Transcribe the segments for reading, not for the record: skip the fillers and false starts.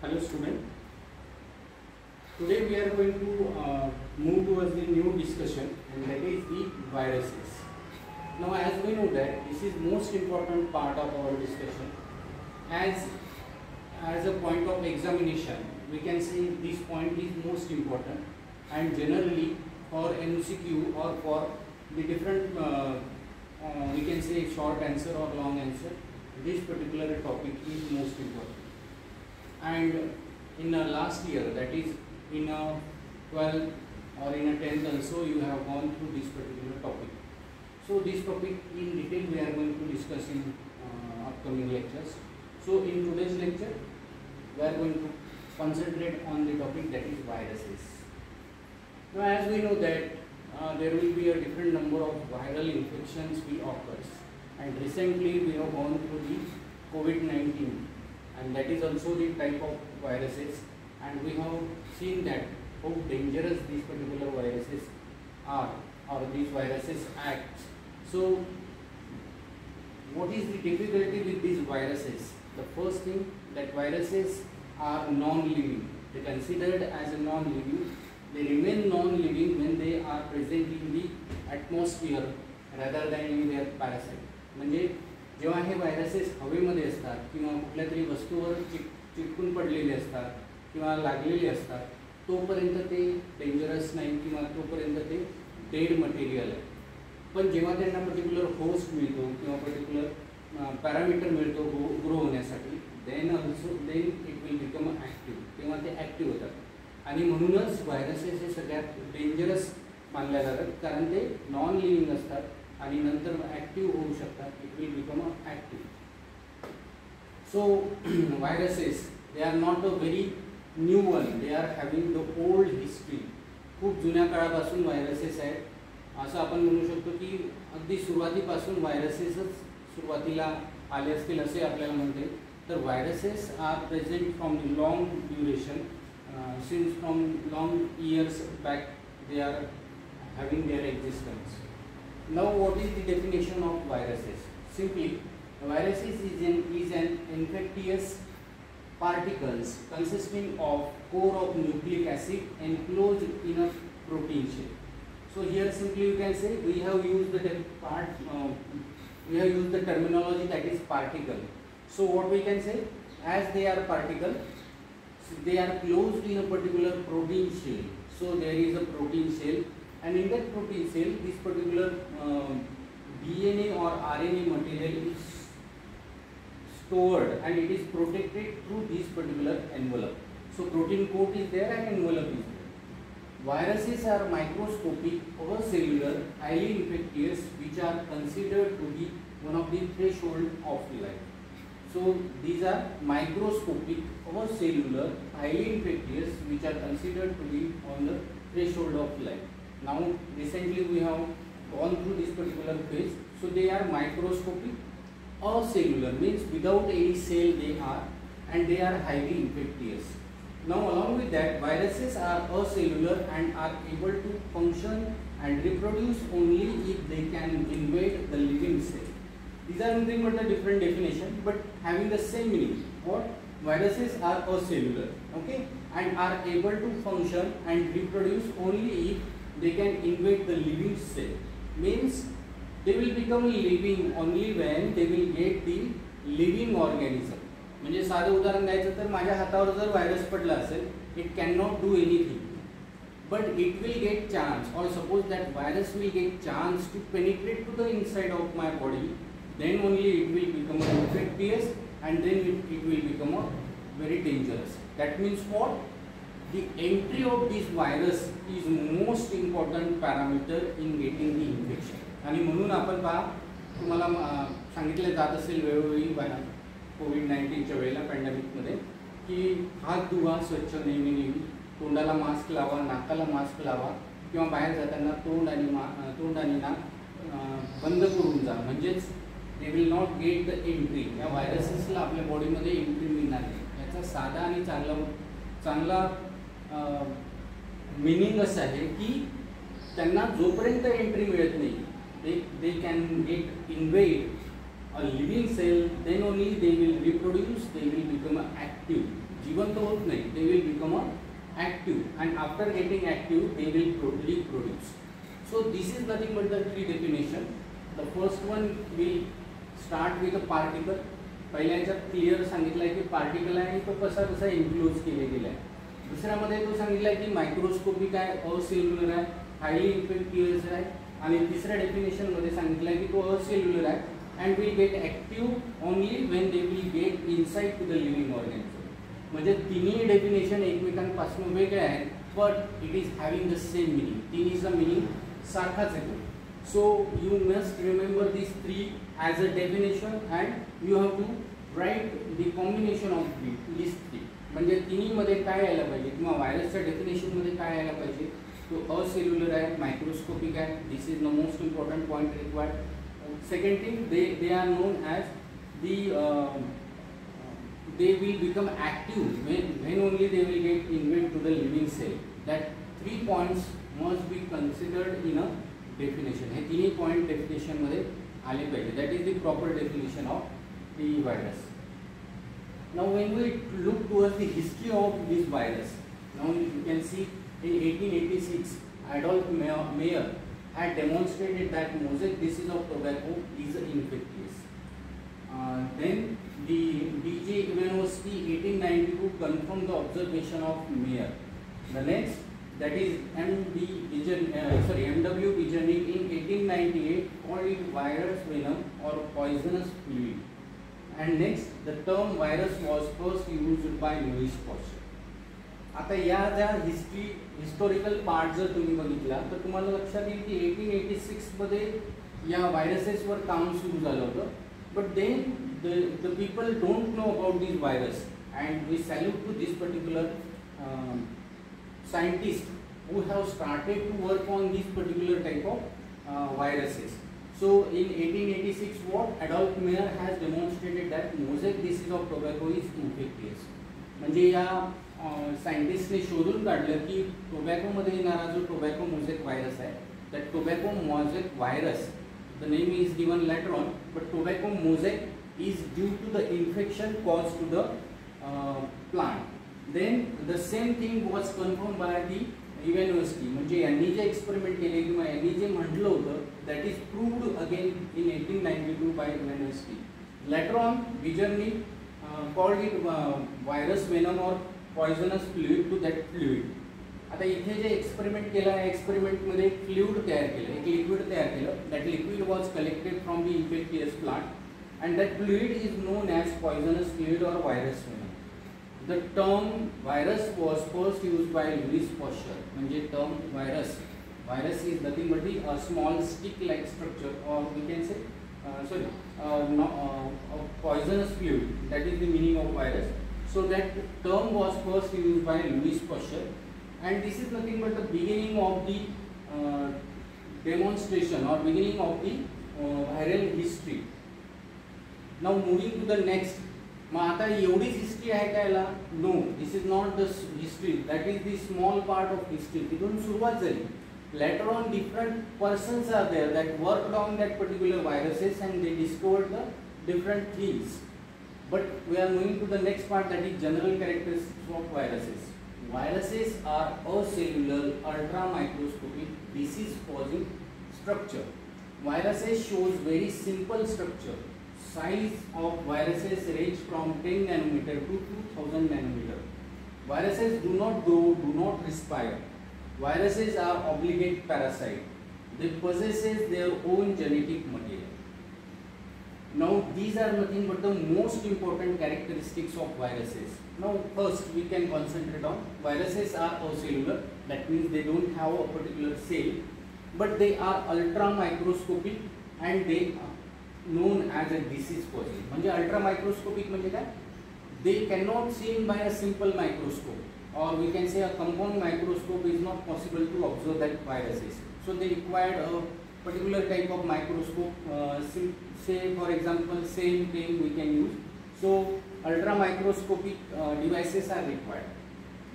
Hello student. Today we are going to move towards the new discussion, and that is the viruses. Now as we know that this is most important part of our discussion, as a point of examination we can say this point is most important, and generally for MCQ or for the different we can say short answer or long answer, this particular topic is most important. And in last year, that is in 12th or in 10th also, you have gone through this particular topic. So this topic in detail we are going to discuss in upcoming lectures. So in today's lecture we are going to concentrate on the topic that is viruses. Now as we know that there will be a different number of viral infections will occurs, and recently we have gone through the COVID-19, and that is also the type of viruses, and we have seen that how dangerous these particular viruses are, or these viruses act. So what is the difficulty with these viruses? The first thing, that viruses are non-living. They are considered as a non-living. They remain non-living when they are present in the atmosphere rather than in their parasite. म्हणजे जेव्हा हे viruses हवेमध्ये असतात किंवा कुठल्या तरी वस्तूवर चिटकून पडलेले असतात किंवा लागलेले असतात, तोपर्यंत ते डेंजरस नाही किंवा तोपर्यंत ते डेड मटेरियल आहे. पण जेव्हा त्यांना पर्टिक्युलर होस्ट मिळतो किंवा पर्टिक्युलर पॅरामीटर मिळतो ग्रो होण्यासाठी, then it will become active, तेव्हा ते ॲक्टिव्ह होतात. आणि म्हणूनच व्हायरसेस हे सगळ्यात डेंजरस मानल्या जातात, कारण ते नॉन लिव्हिंग असतात आणि नंतर ॲक्टिव्ह होऊ शकतात. It will become active. So viruses they are not a very new one, they are having the old history. खूप जुन्या काळापासून व्हायरसेस आहेत, असं आपण म्हणू शकतो की अगदी सुरुवातीपासून व्हायरसेसच सुरुवातीला आले असतील असे आपल्याला म्हणते. तर viruses are present from long duration, since from long years back they are having their existence. Now what is the definition of viruses? Simply, viruses is an infectious particles consisting of core of nucleic acid enclosed in a protein shell. So here simply you can say we have used the terminology that is particle. So what we can say, as they are particle, they are closed in a particular protein shell. So there is a protein shell, and in that protein cell this particular DNA or RNA material is stored and it is protected through this particular envelope. So protein coat is there and envelope is there. Viruses are microscopic or cellular, highly infectious, which are considered to be one of the threshold of life. So these are microscopic or cellular, highly infectious, which are considered to be on the threshold of life. Now recently we have gone through this particular phase. So they are microscopic or cellular, means without any cell they are, and they are highly infectious. Now along with that, viruses are acellular and are able to function and reproduce only if they can invade the living cell. These are nothing but the different definition, but having the same meaning. What? Viruses are acellular, okay, and are able to function and reproduce only if they can invade the living cell. Means they will become living only when they will get the living organism. म्हणजे साधं उदाहरण द्यायचं तर माझ्या हातावर जर virus पडला असेल, it can not do anything, but it will get chance, or suppose that virus will get chance to penetrate to the inside of my body, then only it will become infectious, and then it will become a very dangerous. That means what? The entry of this virus is most important parameter in getting the infection. आणि म्हणून आपण पहा, तुम्हाला सांगितलं जात असेल वेळोवेळी कोविड-19च्या वेळेला पॅन्डेमिकमध्ये की हात धुवा स्वच्छ नेहमी, तोंडाला मास्क लावा, नाकाला मास्क लावा, किंवा बाहेर जाताना तोंड आणि नाक बंद करून जा, म्हणजेच they will not get the entry. या व्हायरसेसला आपल्या बॉडीमध्ये एंट्री मिळणार नाही. याचा साधा आणि चांगला मीनिंग असं आहे की त्यांना जोपर्यंत एंट्री मिळत नाही, they can get invade a living cell, then only they will reproduce, they will become active. जिवंत होत नाही, they will become active, and after getting active they will reproduce. So this is nothing but the three definition. The first one will start with a particle. पहिल्याच्यात clear सांगितलं आहे की particle आहे आणि तो कसा कसा इन्क्लोज केले गेला आहे. दुसऱ्यामध्ये तो सांगितलं आहे की मायक्रोस्कोपिक आहे, असेल्युलर आहे, हायली इन्फेक्टिव्ह आहे, आणि तिसऱ्या डेफिनेशनमध्ये सांगितलं आहे की तो असेल्युलर आहे and will get active only when they will get inside to the living organism. म्हणजे तिन्ही डेफिनेशन एकमेकांपासून वेगळे आहेत, but it is having the same meaning. तिन्हीचा मिनिंग सारखाच येतो. So you must remember these three as a definition and you have to write the combination of these three. म्हणजे तिन्हीमध्ये काय यायला पाहिजे किंवा व्हायरसच्या डेफिनेशनमध्ये काय यायला पाहिजे, तो असेल्युलर आहे, मायक्रोस्कोपिक आहे. This is the most important point required. Second thing, they are known as they will become active when only they will get invade to the living cell. That 3 points must be considered in a definition. हे तिन्ही point डेफिनेशनमध्ये आले पाहिजे. That is the proper definition of the virus. Now when we look towards the history of this virus, now you can see in 1886 Adolf Meyer had demonstrated that mosaic disease of tobacco is infectious. Then the D.J. Ivanovsky 1892 confirmed the observation of Meyer. The next, that is M.W. Bijanik in 1898 called it virus venom or poisonous fluid. And next, the term virus was first used by Louis Pasteur. आता या ज्या historical part जर तुम्ही बघितला तर तुम्हाला लक्षात येईल की 1886 मध्ये या व्हायरसेसवर काम सुरू झालं होतं. But then the people don't know about this virus and we salute to this particular scientists who have started to work on this particular type of viruses. So in 1886 what Adolf Meyer has demonstrated that mosaic disease of tobacco is infectious. म्हणजे या सायंटिस्टने शोधून काढलं की टोबॅकोमध्ये येणारा जो tobacco mosaic virus आहे, that tobacco mosaic virus, the name is given later on, but tobacco mosaic is due to the infection caused to the plant. Then the same thing was confirmed by the Ivanovsky. म्हणजे यांनी जे experiment केले किंवा यांनी जे म्हटलं होतं that is proved again in 1892 by Ivanovsky. Later on Bijanik called it virus venom or poisonous fluid to that fluid. आता इथे जे experiment केलं आहे, एक्सपेरिमेंटमध्ये एक फ्लुइड तयार केलं, एक लिक्विड तयार केलं. That liquid was collected from the infectious plant and that fluid is known as poisonous fluid or virus venom. The term virus was first used by Louis Pasteur. म्हणजे term virus is nothing but a small stick-like structure, or we can say poisonous fluid. That is the meaning of virus. So that term was first used by Louis Pasteur, and this is nothing but the beginning of the demonstration or beginning of the viral history. Now moving to the next. मग आता एवढीच history आहे का याला? No, this is not the history. That is the small part of history. तिथून सुरुवात झाली. Later on different persons are there that worked on that particular viruses and they discovered the different things. But we are moving to the next part, that is general characteristics of viruses. Viruses are acellular, ultra microscopic, disease causing structure. Viruses shows very simple structure. Size of viruses range from 10 nanometer to 2000 nanometer. Viruses do not grow, do not respire. Viruses are obligate parasite. They possess their own genetic material. Now these are nothing but the most important characteristics of viruses. Now first we can concentrate on viruses are acellular. That means they don't have a particular cell, but they are ultra microscopic and they are known as a disease causing. म्हणजे ultra microscopic म्हणजे काय? They cannot seen by a simple microscope, or we can say a compound microscope is not possible to observe that viruses. So they required a particular type of microscope. Say for example, same thing we can use. So ultra microscopic devices are required.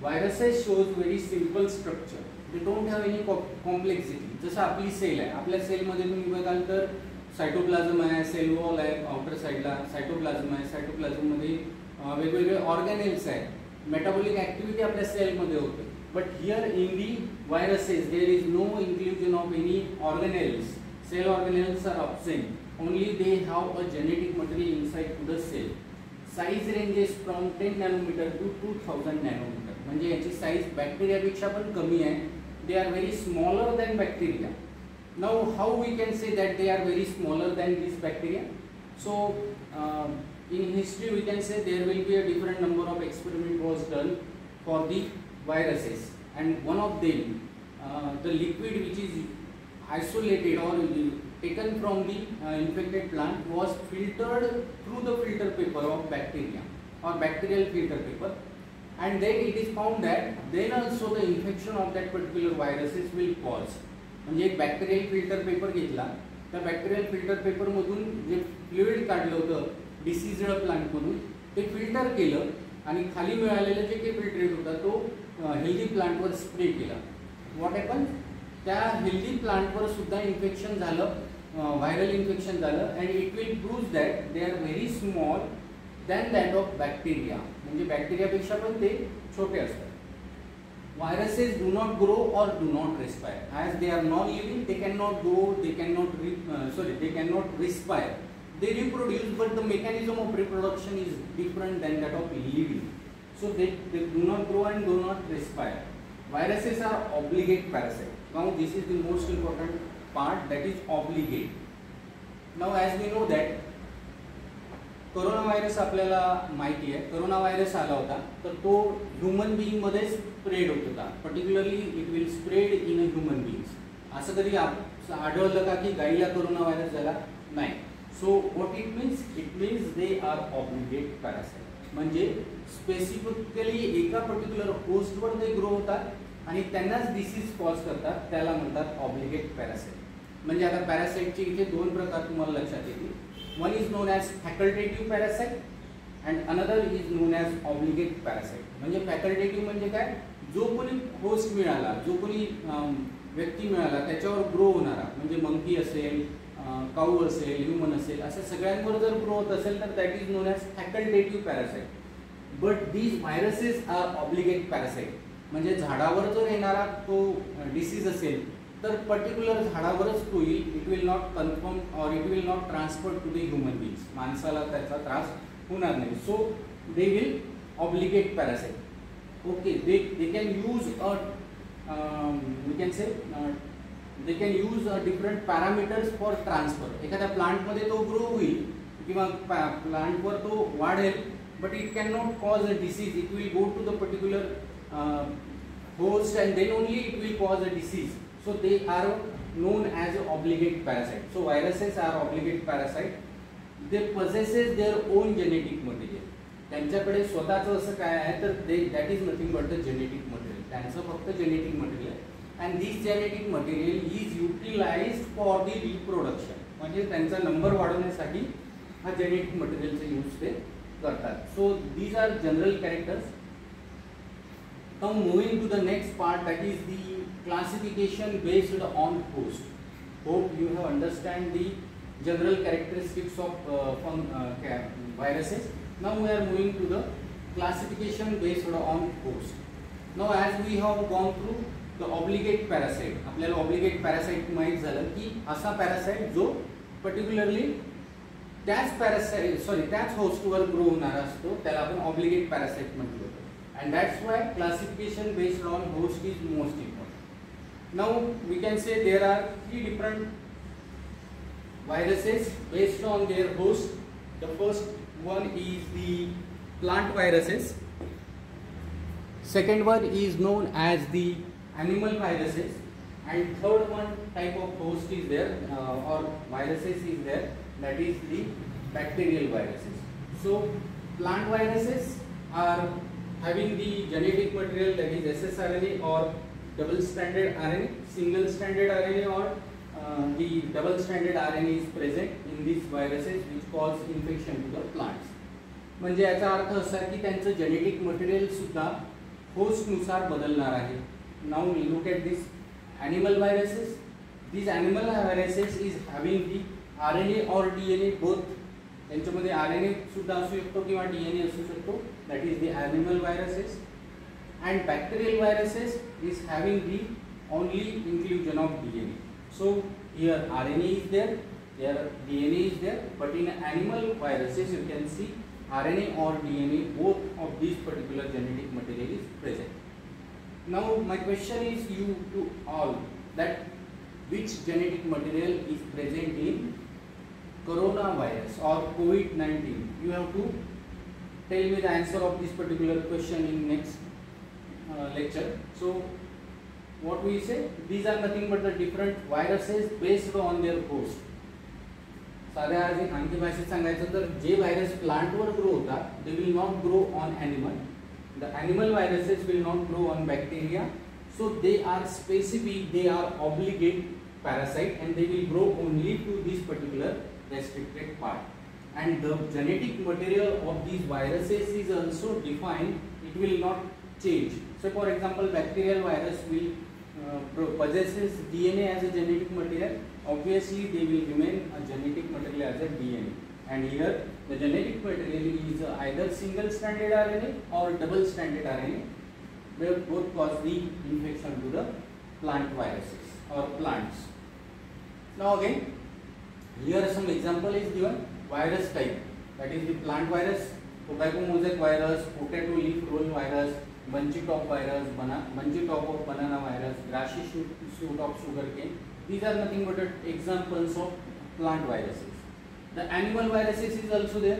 Viruses shows very simple structure. They don't have any complexity. जसं आपली cell आहे, आपल्या सेलमध्ये तुम्ही बघाल तर cytoplasm आहे, cell wall आहे, आउटर साईडला सायटोप्लाझम आहे. सायटोप्लाझममध्ये वेगवेगळे ऑर्गॅनेल्स आहेत. मेटाबॉलिक ऍक्टिव्हिटी आपल्या सेलमध्ये होते. But here in the viruses there is no inclusion of any organelles. Cell organelles are absent. Only they have a genetic material inside to the cell. Size ranges from 10 nanometer to 2000 nanometer. म्हणजे याची size बॅक्टेरियापेक्षा पण कमी आहे. They are very smaller than bacteria. Now how we can say that they are very smaller than this bacteria? So in history we can say there will be a different number of experiment was done for the viruses, and one of them the liquid which is isolated or taken from the infected plant was filtered through the filter paper of bacteria or bacterial filter paper, and then it is found that then also the infection of that particular viruses will cause. म्हणजे एक bacterial filter paper घेतला, त्या bacterial filter paper मधून जे fluid काढलं होतं deceased plant मधून ते filter केलं आणि खाली मिळालेलं जे काही फिल्ट्रेट होता तो हेल्दी प्लांटवर स्प्रे केला. व्हॉट हॅपन, त्या हेल्दी प्लांटवर सुद्धा इन्फेक्शन झालं, व्हायरल इन्फेक्शन झालं, and it will prove that they are very small than that of bacteria. म्हणजे बॅक्टेरियापेक्षा पण ते छोटे असतात. Viruses do not grow or do not respire. As they are non-living, they cannot grow, they cannot respire. They reproduce, but the mechanism of reproduction is different than that of living. So they do not grow and do not respire. Viruses are obligate parasite. Now this is the most important part, that is obligate. Now as we know that corona virus आपल्याला माहिती आहे. Corona virus आला होता तर तो human being मध्ये spread होत होता. Particularly it will spread in a human beings. असं कधी आढळलं का की गाईला कोरोना व्हायरस झाला? नाही. So what it means? It means they are obligate parasite. म्हणजे स्पेसिफिकली एका पर्टिक्युलर होस्टवर ते ग्रो होतात आणि त्यांनाच डिसीज कॉज करतात, त्याला म्हणतात ऑब्लिगेट पॅरासाइट. म्हणजे आता पॅरासाइटचे इथे दोन प्रकार तुम्हाला लक्षात येतील. One is known as facultative parasite and another is known as obligate parasite. म्हणजे facultative म्हणजे काय? जो कोणी होस्ट मिळाला, जो कोणी व्यक्ती मिळाला त्याच्यावर ग्रो होणारा, म्हणजे मंकी असेल, काऊ असेल, ह्यूमन असेल, अशा सगळ्यांवर जर ग्रो होत असेल तर that is known as facultative parasite. But these viruses are obligate parasite. म्हणजे झाडावर जर येणारा तो डिसीज असेल तर पर्टिक्युलर झाडावरच तो येईल. It will not confirm or it will not transfer to the human beings. माणसाला त्याचा त्रास होणार नाही. So they will obligate parasite. Okay, they can use a we can say they can use a different parameters for transfer. एखाद्या प्लांटमध्ये तो grow होईल किंवा प्लांटवर तो वाढेल, but it can not cause a disease. It will go to the particular host and then only it will cause a disease. So they are known as obligate parasite. So viruses are obligate parasite. They possesses their own genetic material. त्यांच्याकडे स्वतःचं असं काय आहे तर that is nothing but the genetic material. त्यांचं फक्त genetic material and this genetic material is utilized for the reproduction. म्हणजे त्यांचा नंबर वाढवण्यासाठी हा genetic materialचा यूज ते करतात. So these are general characters. Now moving to the next part, that is the classification based on host. Hope you have understand the general characteristics of viruses. Now we are moving to the classification based on host. Now as we have gone through the obligate parasite, आपल्याला obligate parasite माहित झालं की असा parasite जो particularly त्याच होस्टवर grow होणारा असतो, त्याला आपण obligate parasite म्हणतो. And that's why classification based on host is most important. Now we can say there are three different viruses based on their host. The first one is the plant viruses. Second one is known as the animal viruses. And third one type of host is there or viruses is there, that is the bacterial viruses. So plant viruses are having the genetic material, that is ssRNA or double stranded RNA, single stranded RNA or the double stranded RNA is present in these viruses which cause infection to the plants. म्हणजे याचा अर्थ असा की त्यांचं genetic material सुद्धा host नुसार बदलणार आहे. Now look at this animal viruses. These animal viruses is having the RNA or DNA both त्यांच्यामध्ये RNA सुद्धा असू शकतो किंवा DNA असू शकतो. That is the animal viruses. And bacterial viruses is having the only inclusion of DNA. So here RNA is there, here DNA is there, but in animal viruses you can see RNA or DNA, both of these particular genetic material is present. Now my question is you to all, that which genetic material is present in coronavirus or COVID-19? You have to tell me the answer of this particular question in next lecture. So what we say, these are nothing but the different viruses based on their host. साध्या आणखी भाषेत सांगायचं तर जे virus प्लांटवर grow होतात they will not grow on animal. The animal viruses will not grow on bacteria. So they are specific, they are obligate parasite, and they will grow only to this particular restricted part. And the genetic material of these viruses is also defined. It will not change. So for example, bacterial virus will possesses DNA as a genetic material. Obviously they will remain a genetic material as a DNA, and here the genetic material is either single stranded RNA or double stranded RNA. They both cause the infection to the plant viruses or plants. Now again, here some example is given. Virus type, that is the plant virus, tobacco mosaic virus, potato leaf roll virus, bunchy top virus, bunchy top of banana virus, grassy shoot of sugarcane. These are nothing but examples of plant viruses. The animal viruses is also there.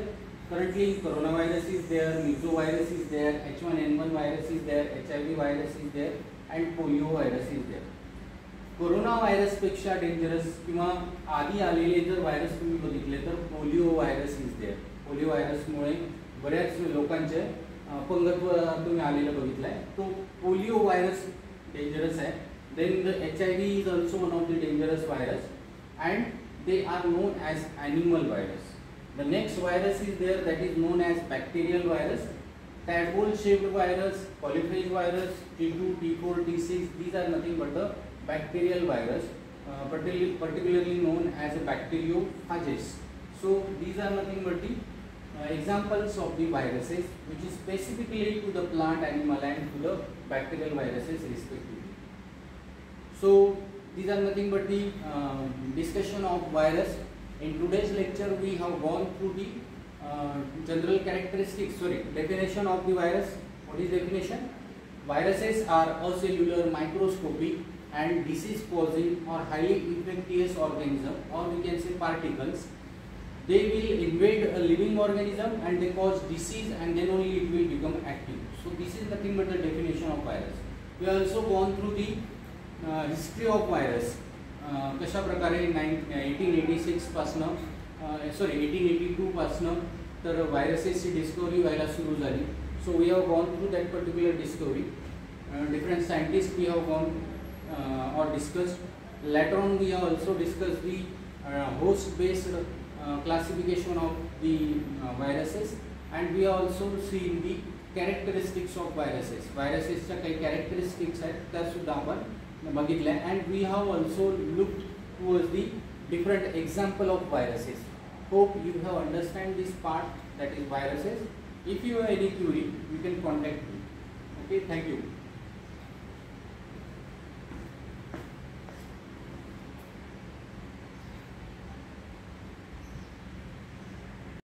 Currently coronavirus is there, mesovirus is there, H1N1 virus is there, HIV virus is there, and polio virus is there. Corona virus पेक्षा dangerous किंवा आधी आलेले जर virus तुम्ही बघितले तर polio virus is there. पोलिओ व्हायरसमुळे बऱ्याच लोकांचे अपंगत्व तुम्ही आलेलं बघितलं आहे. तो पोलिओ व्हायरस डेंजरस आहे. Then the HIV is also one of the dangerous virus and they are known as animal virus. The next virus is there that is known as bacterial virus, tadpole shaped virus, polyphage virus, T2, T4, T6. These are nothing but the bacterial virus, particularly known as a bacteriophages. So these are nothing but the examples of the viruses which is specifically to the plant, animal and to the bacterial viruses respectively. So these are nothing but the discussion of virus. In today's lecture we have gone through the general characteristics, definition of the virus. What is definition? Viruses are acellular, microscopic and disease causing or highly infectious organism, or we can say particles. They will invade a living organism and they cause disease, and then only it will become active. So this is nothing but the definition of virus. We have also gone through the history of virus. कशा प्रकारे 1886 पासनं 1882 पासनं तर व्हायरसेसची discovery व्हायला सुरू झाली. So we have gone through that particular discovery. Different scientists we have gone or discussed. Later on we have also discussed the host based classification of the viruses, and we have also seen the characteristics of viruses. Viruses च्या काही characteristics आहेत त्या सुद्धा आपण बघितल्या, and we have also looked towards the different example of viruses. Hope you have understand this part, that is viruses. If you have any query, you can contact me. Okay, thank you.